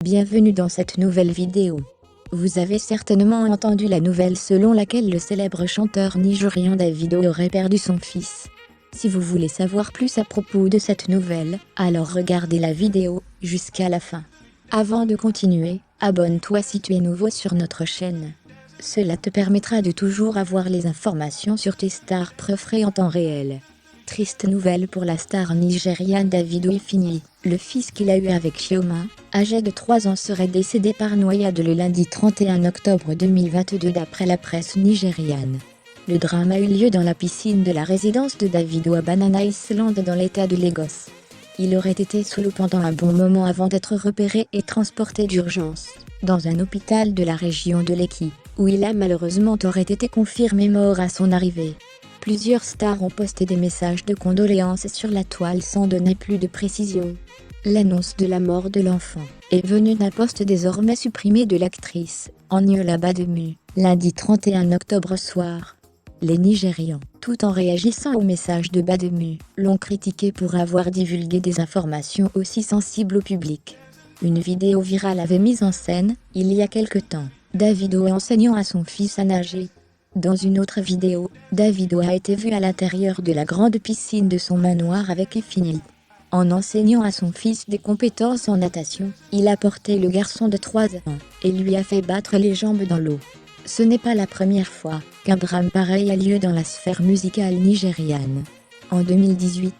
Bienvenue dans cette nouvelle vidéo. Vous avez certainement entendu la nouvelle selon laquelle le célèbre chanteur nigérian Davido aurait perdu son fils. Si vous voulez savoir plus à propos de cette nouvelle, alors regardez la vidéo jusqu'à la fin. Avant de continuer, abonne-toi si tu es nouveau sur notre chaîne. Cela te permettra de toujours avoir les informations sur tes stars préférées en temps réel. Triste nouvelle pour la star nigériane Davido Ifeanyi. Le fils qu'il a eu avec Chioma, âgé de 3 ans, serait décédé par noyade le lundi 31 octobre 2022 d'après la presse nigériane. Le drame a eu lieu dans la piscine de la résidence de Davido à Banana Island dans l'état de Lagos. Il aurait été sous l'eau pendant un bon moment avant d'être repéré et transporté d'urgence dans un hôpital de la région de Lekki, où il a malheureusement aurait été confirmé mort à son arrivée. Plusieurs stars ont posté des messages de condoléances sur la toile sans donner plus de précision. L'annonce de la mort de l'enfant est venue d'un post désormais supprimé de l'actrice, Eniola Bademu, lundi 31 octobre soir. Les Nigérians, tout en réagissant au message de Bademu, l'ont critiqué pour avoir divulgué des informations aussi sensibles au public. Une vidéo virale avait mis en scène, il y a quelque temps, Davido enseignant à son fils à nager. Dans une autre vidéo, Davido a été vu à l'intérieur de la grande piscine de son manoir avec Ifeanyi. En enseignant à son fils des compétences en natation, il a porté le garçon de 3 ans et lui a fait battre les jambes dans l'eau. Ce n'est pas la première fois qu'un drame pareil a lieu dans la sphère musicale nigériane. En 2018,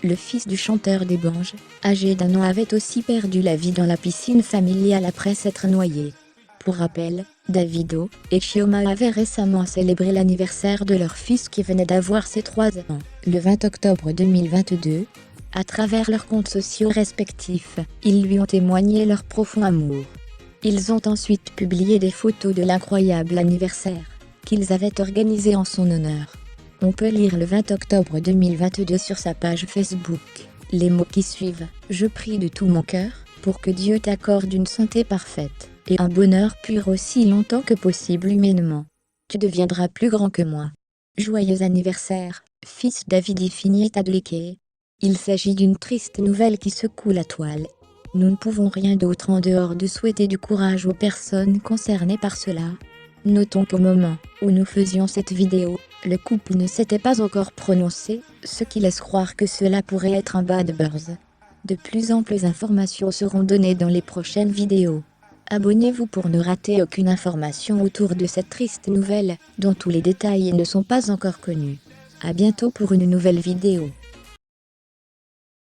le fils du chanteur d'Ebange, âgé d'1 an, avait aussi perdu la vie dans la piscine familiale après s'être noyé. Pour rappel, Davido et Chioma avaient récemment célébré l'anniversaire de leur fils qui venait d'avoir ses 3 ans, le 20 octobre 2022. À travers leurs comptes sociaux respectifs, ils lui ont témoigné leur profond amour. Ils ont ensuite publié des photos de l'incroyable anniversaire qu'ils avaient organisé en son honneur. On peut lire le 20 octobre 2022 sur sa page Facebook les mots qui suivent: « Je prie de tout mon cœur pour que Dieu t'accorde une santé parfaite et un bonheur pur aussi longtemps que possible humainement. Tu deviendras plus grand que moi. Joyeux anniversaire, fils David Ifeanyi Adeleke. » Il s'agit d'une triste nouvelle qui secoue la toile. Nous ne pouvons rien d'autre en dehors de souhaiter du courage aux personnes concernées par cela. Notons qu'au moment où nous faisions cette vidéo, le couple ne s'était pas encore prononcé, ce qui laisse croire que cela pourrait être un bad buzz. De plus amples informations seront données dans les prochaines vidéos. Abonnez-vous pour ne rater aucune information autour de cette triste nouvelle, dont tous les détails ne sont pas encore connus. À bientôt pour une nouvelle vidéo.